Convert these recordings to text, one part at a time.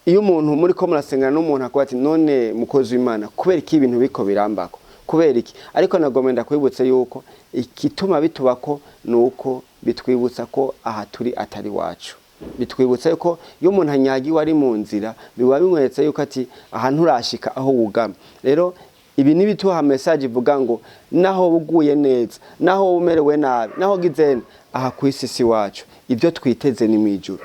iyo umuntu muri ko murasengana n'umuntu akora ati none mukozi w'Imana kubera iki ibintu biko birambako kubera iki ariko nagomenda kwibutse yuko ikituma bitubako nuko bitwibutsa ko aha turi atari wacu bitwibutsa yuko iyo umuntu anyagiwe ari mu nzira biba bimweretse yuko ati ahantu urashika aho wugama rero ibi nibituha message ivuga ngo naho buguye neza naho umerewe nabi naho gizene aha kwisisi wacu ibyo twiteze ni mwijuru.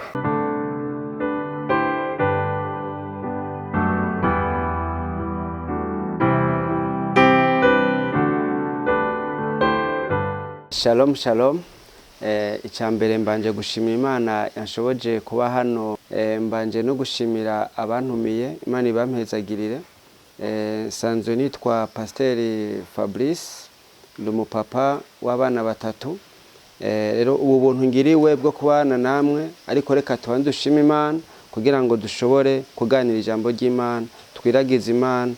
Shalom shalom. Icyambere mbanje gushimira Imana yanshoboje kuba hano, mbanje no gushimira abantumiye Imana ibampezagirire. Sanzwe nitwa Pasiteri Fabrice lumupapa w'abana batatu. Rero ubu buntu ngiriwe bwo kubana namwe ariko reka tubanze dushima Imana kugira ngo dushobore kuganira ijambo ry'Imana twiragize Imana.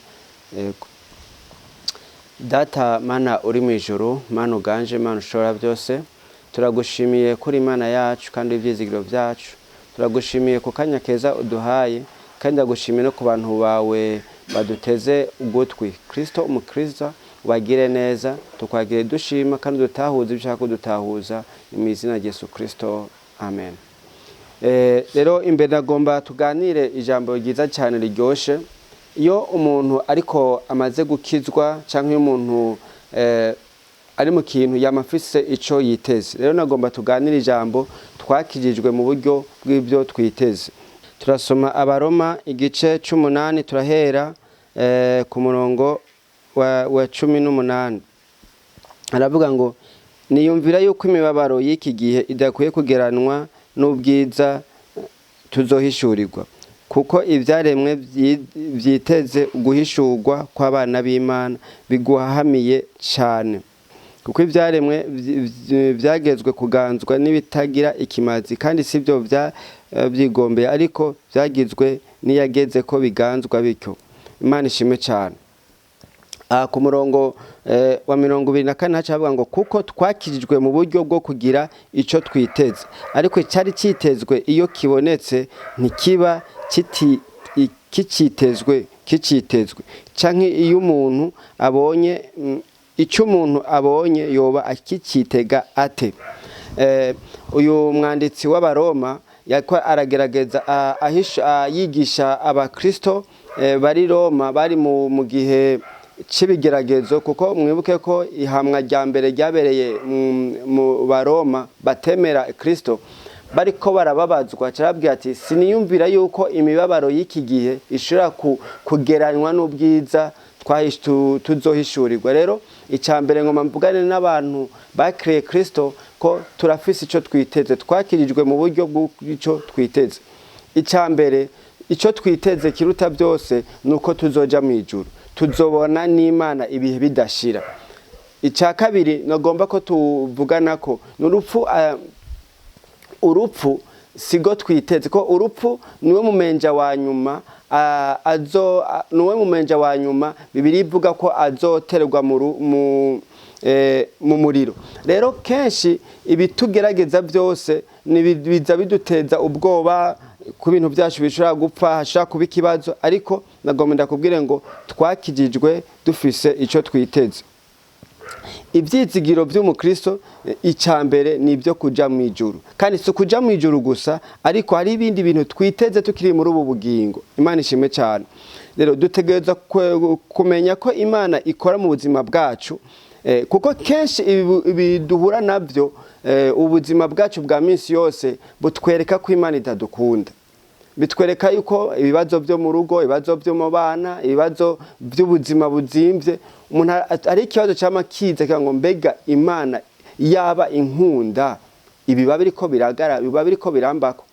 Data Mana uri mu ijuru, Mana uganje, Mana ushobora byose, turagushimiye kuri Imana yacu kandi ibyizigiro byacu. Turagushimiye ku kanya keza uduhaye kandi ndagushimiye no ku bantu bawe baduteze ugutwi. Kristo umukristo ubagire neza, tukwagire dushima kandi dutahuza ibyo ushaka kudutahuza mu izina rya Yesu Kristo, amen. Rero imbere nagomba tuganire ijambo ryiza cyane riryoshe. Iyo umuntu ariko amaze gukizwa cyangwa iyo umuntu ari mu kintu yamafise ico yiteze, rero nagomba tuganire ijambo twakijijwe mu buryo bw'ibyo twiteze. Turasoma Abaroma igice 18 turahera ku murongo wa 18. Aravuga ngo niyumvira yuko imibabaro y'iki gihe idakwiye kugeranwa n'ubwiza tuzohishurirwa, kuko ibyaremwe byiteze guhishurwa kw'abana b'Imana biguhahamiye cyane. Kuko ibyaremwe byagezwe kuganzwa n'ibitagira ikimazi kandi sibyo byigombeye ariko byagizwe niyageze ko biganzwa bityo. Imana ishime cyane. Ku murongo wa 24 hacavuga ngo kuko twakijijwe mu buryo bwo kugira ico twiteze, ariko cyari cyitezwe iyo kibonetse ntikiba kicitezwe canke iyo umuntu abonye icyo umuntu abonye yoba akicitega ate. Uyu mwanditsi w'Abaroma yako aragerageza yigisha abakristo bari Roma bari mu gihe c'ibigeragezo, kuko mwibuke ko ihamwa rya mbere ryabereye mu Baroma batemera Kristo bariko barababazwa. Carabwiye ati siniyumvira yuko imibabaro y'iki gihe ishobora kugeranywa n'ubwiza tuzohishurirwa. Rero icyambere ngoma mvugane n'abantu bakriye Kristo ko turafise ico twiteze, twakirijwe mu buryo bw'ico twiteze. Icyambere ico twiteze kiruta byose nuko tuzoja mu ijuru, tuzobona n'Imana ibihe bidashira. Icya kabiri nagomba ko tuvugana ko urupfu sigo twiteze, ko urupfu niwe mumenja wa nyuma Bibiliya ivuga ko azoterwa mu muriro. Rero kenshi ibitugerageza byose biza biduteza ubwoba ku bintu byacu bishobora gupfa, hashaka kuba ikibazo, ariko nagomba ndakubwire ngo twakijijwe dufise ico twiteze. Ibyizigiro by'umukristo icyambere ni ibyo kuja mu ijuru, kandi si kuja mu ijuru gusa ariko hari ibindi bintu twiteze tukiri muri ubu bugingo. Imana ishime cyane. Rero dutegereza kumenya ko Imana ikora mu buzima bwacu, kuko kenshi ibi duhura nabyo ubuzima bwacu bwa minsi yose butwereka ko Imana itadukunda. Bitwereka yuko ibibazo byo mu rugo, ibibazo byo mu bana, ibibazo by'ubuzima buzimvye, umuntu ari ikibazo cy'amakize ngo mbega Imana yaba inkunda ibiba biriko biragara, biba biriko birambako.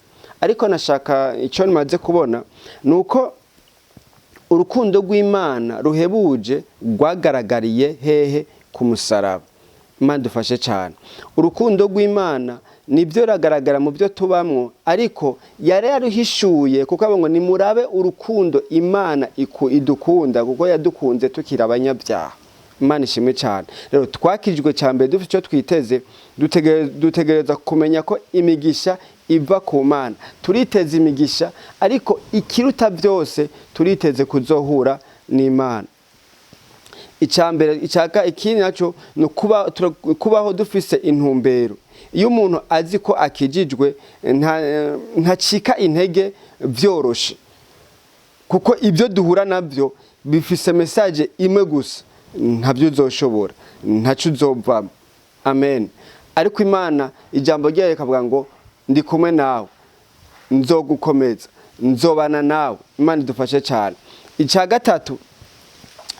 Ariko nashaka icyo nimaze kubona nuko urukundo rw'Imana ruhebuje rwagaragariye hehe ku musaraba. Imana dufashe cyane. Urukundo rw'Imana nibyo ragaragara mu byo tubamwo, ariko yari yaruhishuye kuko abongo ni murabe urukundo Imana idukunda, kuko yadukunze tukira abanyabyaha. Imana ishimwe cyane. Rero twakijwe cyambere dufite icyo twiteze, dutegereza kumenya ko imigisha iva ku Mana, turiteze imigisha, ariko ikiruta byose turiteze kuzohura n'Imana. Icambere ikindi naco no kubaho dufise intumbero. Iyo umuntu azi ko akijijwe ntacika intege vyoroshe, kuko ibyo duhura nabyo bifise message imwe gusa, ntabyo uzoshobora, ntaco uzovamo. Amen. Ariko Imana ijambo ryayo kavuga ngo ndi kumwe nawe, nzogukomeza, nzobana nawe. Imana idufashe cyane. Icya gatatu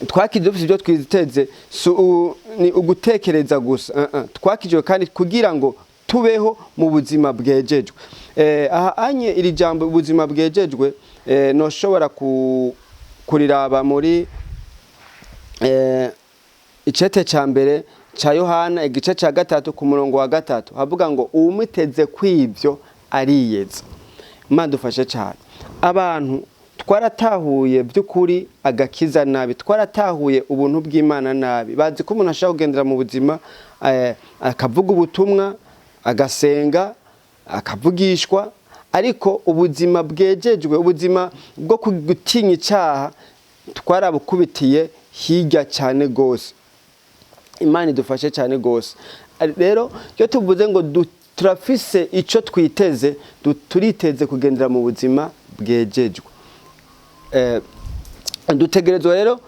twakidufise ibyo twiteze ni ugutekereza gusa, twakijwe kandi kugira ngo tubeho mu buzima bwejejwe. Aha anye iri jambo ubuzima bwejejwe noshobora kuriraba muri icete ca mbere ca Yohana igice ca 3 ku murongo wa 3 havuga ngo uwumuteze kw'ivyo ariyeza. Imana dufashe cyane. Abantu twaratahuye by'ukuri agakiza nabi, twaratahuye ubuntu bw'Imana nabi. Bazi ko umuntu ashaka kugendera mu buzima akavuga ubutumwa, agasenga, akavugishwa, ariko ubuzima bwejejwe, ubuzima bwo gutinya icyaha twarabukubitiye hirya cyane gose. Imana idufashe cyane gose. Rero iyo tuvuze ngo turafise ico twiteze, turiteze kugendera mu buzima bwejejwe. Dutegerezwa rero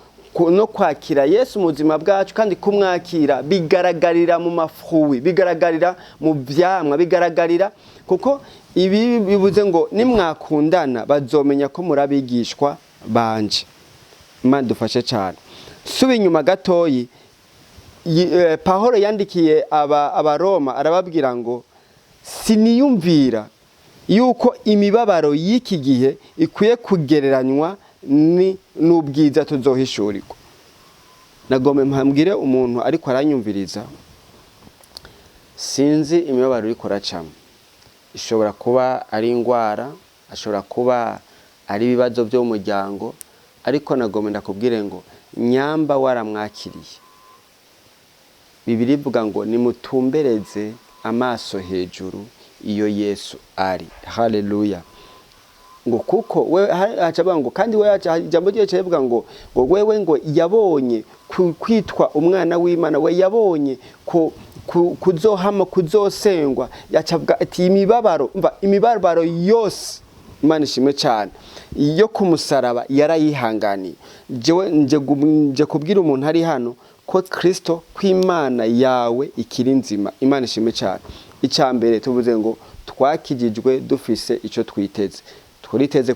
no kwakira Yesu mu buzima bwacu, kandi kumwakira bigaragarira mu mafruwi, bigaragarira mu vyamwa, bigaragarira kuko ibi bivuze ngo nimwakundana bazomenya ko murabigishwa banje. Imana dufashe cyane. Subi inyuma gatoyi, Pawulo yandikiye abaroma arababwira ngo siniyumvira yuko imibabaro y'iki gihe ikwiye kugereranywa n'ubwiza tuzohishurirwa. Nagombe mpambwire umuntu ariko aranyumviriza, sinzi imibabaro iri kuracamo. Ishobora kuba ari ingwara, ashobora kuba ari ibibazo byo mu muryango, ariko nagombe ndakubwire ngo nyamba waramwakiriye. Bibiri ivuga ngo nimutumbereze amaso hejuru iyo Yesu ari. Haleluya. Ngo kuko we acavuga ngo kandi we ijambo rye cyavuga ngo wewe ngo yabonye kwitwa umwana w'Imana, we yabonye kuzohama kuzosengwa, yacavuga ati imibabaro yose Imana ishimwe cyane iyo kumusaraba yarayihanganiye. Nje kubwira umuntu ari hano ko Kristo kw'Imana yawe ikiri nzima. Imana ishimwe cyane. Icambere tuvuze ngo twakijijwe dufise ico twiteze, turiteze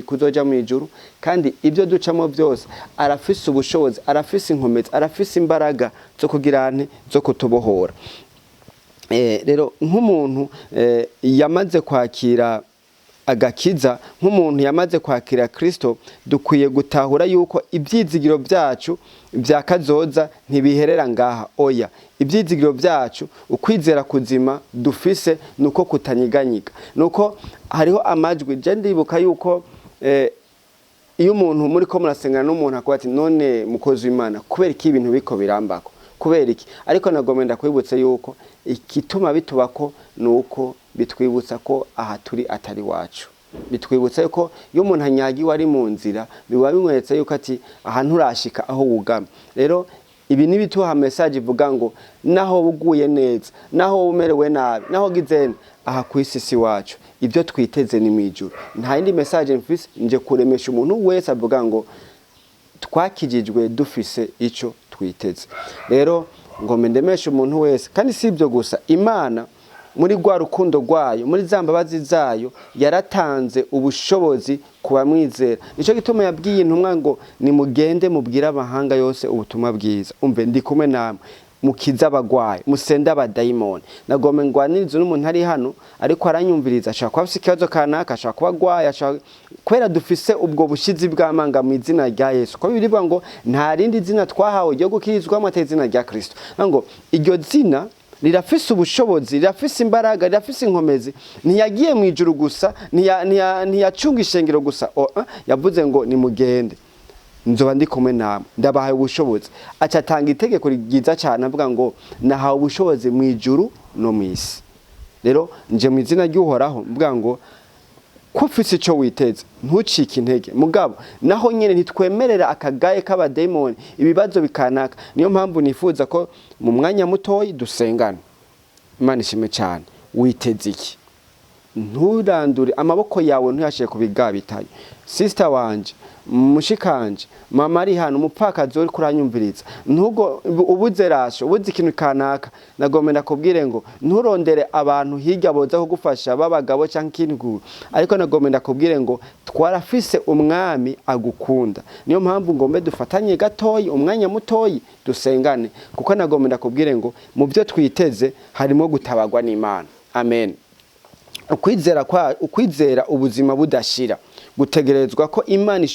kuzoja mu ijuru, kandi ibyo ducamo byose arafise ubushobozi, arafise inkomezi, arafise imbaraga zo kugirane zo kutubohora. Rero nk'umuntu yamaze kwakira agakiza, nk'umuntu yamaze kwakira Kristo, dukwiye gutahura yuko ibyizigiro byacu bya kazoza ntibiherera ngaha. Oya, ibyizigiro byacu, ukwizera kuzima dufise nuko kutanyiganyiga, nuko hariho amajwi. Je ndibuka yuko iyo umuntu muri ko murasengana n'umuntu akora ati none mukozi w'Imana kubera iki ibintu biko birambako, kubera iki? Ariko nagomenda kwibutsa yuko ikituma bitubako nuko bitwibutsa ko aha turi atari wacu. Bitwibutsa yuko iyo umuntu anyagiwe ari mu nzira, biba bimweretse yuko ati aha nturashika aho wugama. Rero ibi nibituha message ivuga ngo naho buguye neza, naho umerewe nabi, naho gizene, aha kw'isi wacu ibyo twiteze ni mwijuru. Nta yindi message mfise, nje kuremesha umuntu wese avuga ngo twakijijwe dufise ico twiteze. Rero ngombe ndemesha umuntu wese, kandi si ibyo gusa, Imana muri gwa rukundo rwayo, muri za mbabazi zayo yaratanze ubushobozi kubamwizera. Nico gituma yabwiye intumwa ngo nimugende mubwira amahanga yose ubutumwa bwiza. Umve ndi kumwe namwe, mukiza abagwayi, musenda abadayimoni. Nagombe ngwanirize n'umuntu ari hano ariko aranyumviriza, ashaka kuba afise ikibazo kanaka, ashaka kuba agwaye, kwera dufise ubwo bushizi bw'amanga mu izina rya Yesu. Ko birivuga ngo nta rindi zina twahawe ryo gukirizwamo atari izina rya Kristo. Ngo iryo zina rirafise ubushobozi, rirafise imbaraga, rirafise inkomezi. Ntiyagiye mu ijuru gusa, ntiyacunga ishengero gusa, yavuze ngo nimugende, nzoba ndi kumwe namwe, ndabahaye ubushobozi. Acatanga itegeko ryiza cyane avuga ngo nahawe ubushobozi mu ijuru no mu isi. rero nje mu izina ry'Uhoraho mvuga ngo ko ufise ico witeze ntucike intege mugabo naho nyene ntitwemerera akagaye k'abademoni ibibazo bikanaka. Niyo mpamvu nifuza ko mu mwanya mutoyi dusengana. Imana ishime cyane. Witeze iki? Nturandure amaboko yawe ntuyashiye kubigabitaye. Sister wanje, mushikanje, mama ari hano, umupfakazi uri kuranyumviriza, ntugo ubuze rasho, ubuze ikintu kanaka, nagomenda kubwire ngo nturondere abantu hirya boza kugufasha babagabo cyangwa ikintu, ariko nagomenda kubwire ngo twarafise umwami agukunda. Niyo mpamvu ngombe dufatanye gatoyi umwanya mutoyi dusengane, kuko nagomenda kubwire ngo mu byo twiteze harimo gutabagwa n'Imana. Amen. Ukwizera ubuzima budashira gutegerezwa ko Imana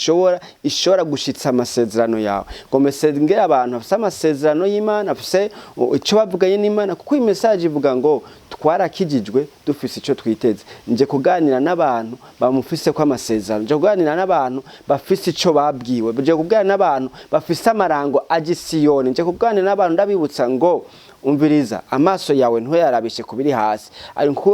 ishobora gushitsa amasezerano yawe. Ngo mesengera abantu afise amasezerano y'Imana, afise icyo bavuganye n'Imana, kuko iyi message ivuga ngo twarakijijwe dufise icyo twiteze. Nje kuganira n'abantu bamufise ko amasezerano, nje kuganira n'abantu bafise icyo babwiwe, nje kuganira n'abantu bafise amarango agisiyoni, nje kuganira n'abantu ndabibutsa ngo umviriza amaso yawe ntoyarabishe kubiri hasi. Ari nko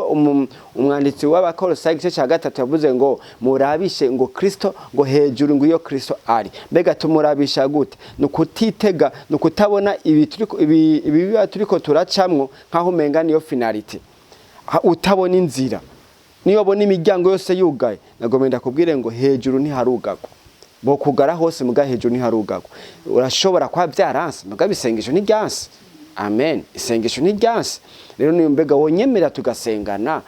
umwanditsi w'Abakolosayi igice cya 3 yavuze ngo murabishe ngo Kristo ngo hejuru ngo iyo Kristo ari. Mbega tumurabisha gute? Nukutitega, nukutabona ibi turiko turacamwo nkaho umenga niyo finality, utabona inzira, niyo bona imiryango yose yugaye. Nagomenda kubwire ngo hejuru ntiharugagwa, bo kugara hose muga hejuru ntiharugagwa. Urashobora kwa byaranse muga bisengesho ntiryanse. Amen. Isengesho ntiryanse. Rero niyo mbega wonyemera tugasengana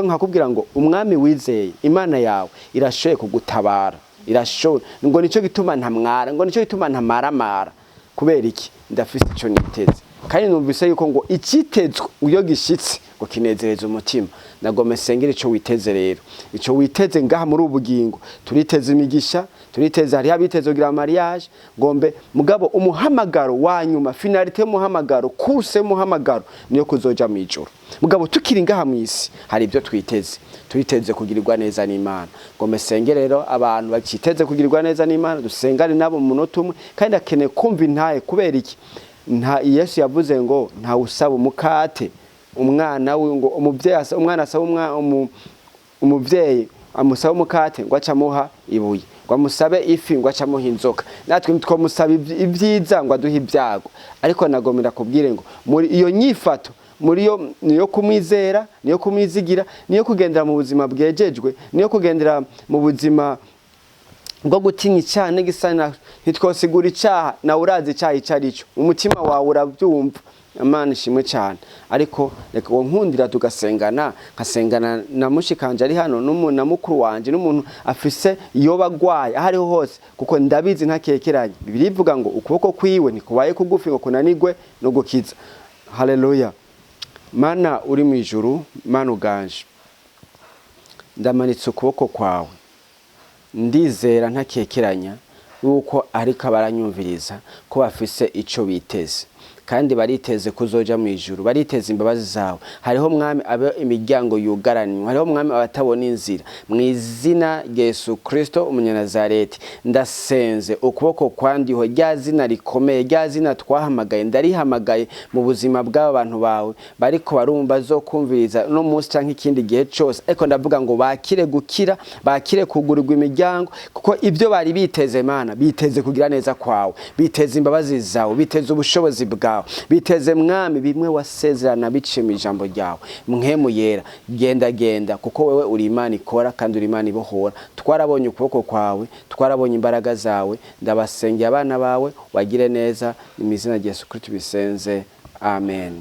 nkakubwira ngo umwami wizeye Imana yawe irashoye kugutabara, irashoye. Ngo nico gituma ntamwara, ngo nico gituma ntamaramara. Kubera iki? Ndafise ico niteze, kandi numvise yuko ngo ikitezwe uyo gishitse ngo kinezereza umutima. Nagome sengera ico witeze rero, ico witeze ngaha muri ubugingo. Turiteze imigisha, turiteze hari abiteze kugira mariage, ngombe mugabo umuhamagaro wanyuma, finalite y'umuhamagaro, kuse y'umuhamagaro niyo kuzoja mu ijuru. Mugabo tukiri ngaha mu isi hari ibyo twiteze, turiteze kugirirwa neza n'Imana. Ngombe sengera rero abantu bakiteze kugirirwa neza n'Imana, dusengane nabo mu munota umwe, kandi akeneye kumva intaye. Kubera iki? Yesu yavuze ngo nta usaba umukate umwana we, ngo umwana asaba umuvyeyi amusaba umukate ngo acamuha ibuye, ngo amusabe ifi ngo acamuha inzoka. Natwe twamusaba ibyiza ngo aduhe ibyago. Ariko nagomera kubwire ngo muri iyo nyifato, muri yo niyo kumwizera, niyo kumwizigira, niyo kugendera mu buzima bwejejwe, niyo kugendera mu buzima ngo gutinya cyane gisana. Ntitwosigura icyaha na urazi icyaha icarico, umutima wawe urabyumva. Imana ishimwe cyane. Ariko reka wonkundira tugasengana, nkasengana na mushikanje ari hano na mukuru wanje n'umuntu afise iyo bagwaye ahariho hose, kuko ndabizi ntakekeranye. Bibiliya ivuga ngo ukuboko kwiwe ntikubaye kugufi ngo kunanigwe no gukiza. Haleluya. Mana uri mu ijuru, Mana uganje, ndamanitse ukuboko kwawe, ndizera ntakekeranya yuko ariko baranyumviriza ko bafise ico biteze, kandi bariteze kuzoja mu ijuru, bariteze imbabazi zawe. Hariho mwami abe imiryango yugaranywe, hariho mwami abatabona inzira. Mu izina rya Yesu Kristo umunyanazareti ndasenze ukuboko kwandiho, rya zina rikomeye, rya zina twahamagaye ndarihamagaye mu buzima bw'aba bantu bawe bariko barumva zo kumviriza no munsi canke ikindi gihe cyose. Ariko ndavuga ngo bakire gukira, bakire kugurirwa imiryango, kuko ibyo bari biteze Mana, biteze kugira neza kwawe, biteze imbabazi zawe, biteze ubushobozi bwawe, biteze mwami bimwe wasezerana biciye mu ijambo ryawe. Mwemu yera, genda kuko wewe uri Imana ikora kandi uri Imana ibohora. Twarabonye ukuboko kwawe, twarabonye imbaraga zawe. Ndabasengera abana bawe wagire neza, mu izina rya Yesu Kristo bisenze. Amen.